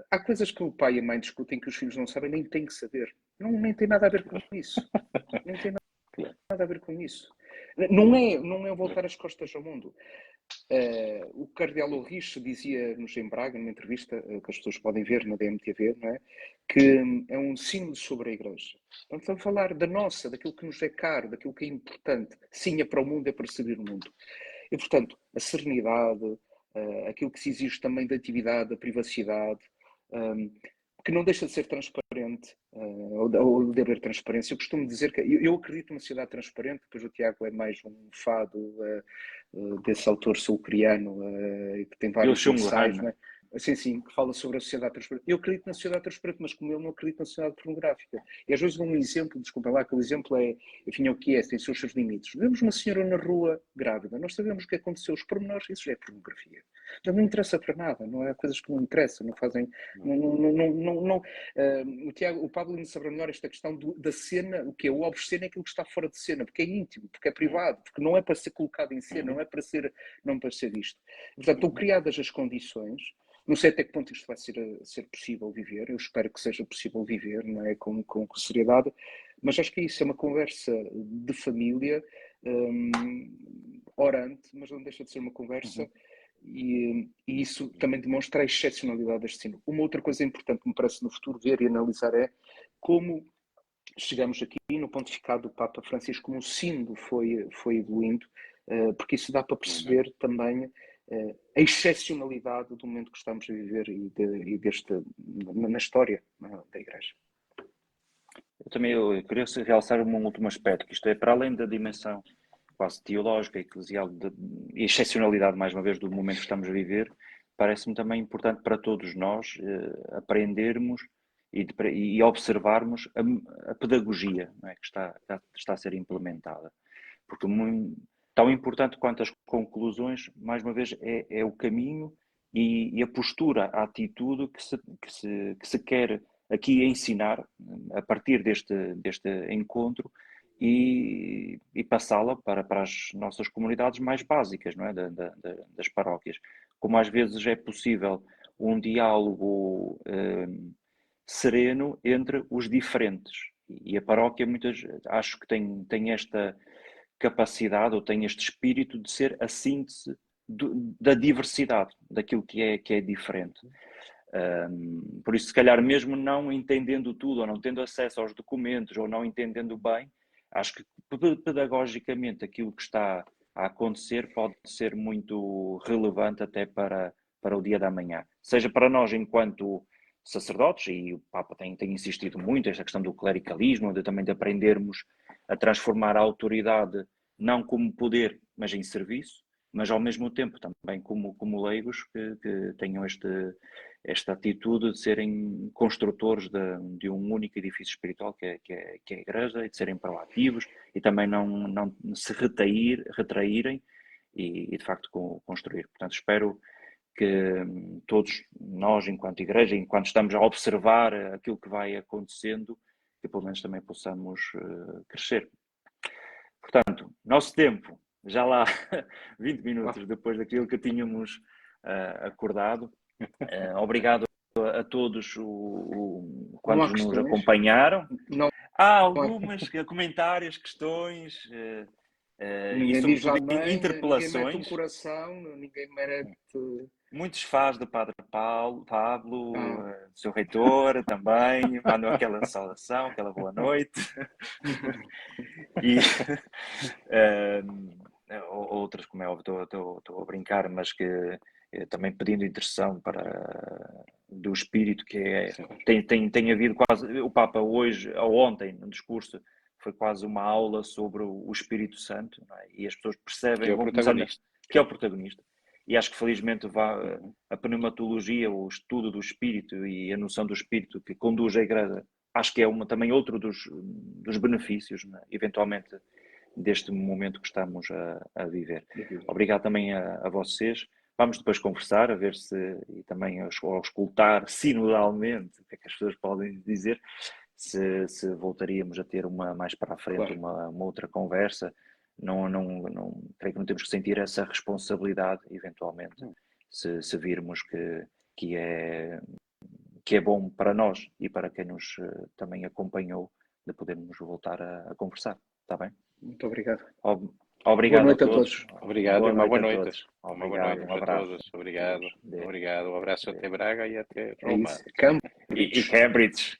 há coisas que o pai e a mãe discutem que os filhos não sabem, nem têm que saber. Nem tem nada a ver com isso. Nem tem nada a ver com isso. Não é voltar as costas ao mundo. O cardeal Ulrich dizia-nos em Braga, numa entrevista que as pessoas podem ver na DMTV, não é? Que é um símbolo sobre a Igreja. Então, estamos a falar da nossa, daquilo que nos é caro, daquilo que é importante. Sim, é para o mundo, é para servir o mundo. E, portanto, a serenidade, aquilo que se exige também da atividade, da privacidade, que não deixa de ser transparente, ou de haver transparência. Eu costumo dizer que eu acredito numa sociedade transparente, depois o Tiago é mais um fado desse autor sul-coreano, que tem vários ensaios, não é? Sim, que fala sobre a sociedade transparente. Eu acredito na sociedade transparente, mas como eu não acredito na sociedade pornográfica. E às vezes dou um exemplo, desculpa lá, que o exemplo é, enfim, é o que é, tem os seus limites. Vemos uma senhora na rua grávida, nós sabemos o que aconteceu, os pormenores, isso já é pornografia. Já não interessa para nada, não é? Coisas que não interessam, não fazem. O Pablo me saberá melhor esta questão da cena, o que é o obsceno é aquilo que está fora de cena, porque é íntimo, porque é privado, porque não é para ser colocado em cena, não é para ser visto. Portanto, estão criadas as condições. Não sei até que ponto isto vai ser possível viver, eu espero que seja possível viver, não é? Com seriedade, mas acho que isso é uma conversa de família, orante, mas não deixa de ser uma conversa, e isso também demonstra a excepcionalidade deste sino. Uma outra coisa importante que me parece no futuro ver e analisar é como chegamos aqui no pontificado do Papa Francisco, como o sino foi evoluindo, porque isso dá para perceber também a excepcionalidade do momento que estamos a viver e na história da Igreja. Eu queria realçar um último aspecto, que isto é para além da dimensão quase teológica, eclesial e excepcionalidade, mais uma vez, do momento que estamos a viver, parece-me também importante para todos nós aprendermos e observarmos a pedagogia, não é, que está a ser implementada. Porque tão importante quanto as conclusões, mais uma vez, é o caminho e a postura, a atitude que se quer aqui ensinar a partir deste encontro e passá-la para as nossas comunidades mais básicas, não é? Das paróquias. Como às vezes é possível um diálogo sereno entre os diferentes. E a paróquia, acho que tem esta capacidade ou tem este espírito de ser a síntese da diversidade, daquilo que é diferente. Por isso, se calhar, mesmo não entendendo tudo, ou não tendo acesso aos documentos, ou não entendendo bem, acho que pedagogicamente aquilo que está a acontecer pode ser muito relevante até para o dia da manhã. Seja para nós enquanto sacerdotes, e o Papa tem insistido muito esta questão do clericalismo, também de aprendermos a transformar a autoridade não como poder, mas em serviço, mas ao mesmo tempo também como leigos que tenham esta atitude de serem construtores de um único edifício espiritual que é a Igreja, e de serem proativos e também não se retraírem e de facto construir. Portanto, espero que todos nós, enquanto Igreja, enquanto estamos a observar aquilo que vai acontecendo, que pelo menos também possamos crescer. Portanto, nosso tempo, já lá 20 minutos depois daquilo que tínhamos acordado. Obrigado a todos quantos nos acompanharam. Não. Há algumas comentários, questões Ninguém diz amém, interpelações. Ninguém mete um coração, ninguém merece... Muitos fãs do Padre Pablo, seu reitor também, mandam aquela saudação, aquela boa noite. E outras, como é óbvio, estou a brincar, mas que também pedindo intercessão do Espírito, que tem havido quase, o Papa hoje, ou ontem, no discurso, foi quase uma aula sobre o Espírito Santo, não é? E as pessoas percebem que é o protagonista. E acho que felizmente a pneumatologia, o estudo do Espírito e a noção do Espírito que conduz a Igreja, acho que é também outro dos benefícios, né, eventualmente, deste momento que estamos a viver. Obrigado também a vocês. Vamos depois conversar, a ver se, e também ao escutar sinodalmente, o que é que as pessoas podem dizer, se voltaríamos a ter mais para a frente, uma outra conversa. Creio que não temos que sentir essa responsabilidade, eventualmente, se virmos que é bom para nós e para quem nos também acompanhou, de podermos voltar a conversar. Está bem? Muito obrigado. Obrigado boa noite a todos. Obrigado, uma boa noite. Uma boa noite para todos. Obrigado. Obrigado. Um abraço até Braga e até Roma. Cambridge. E Cambridge.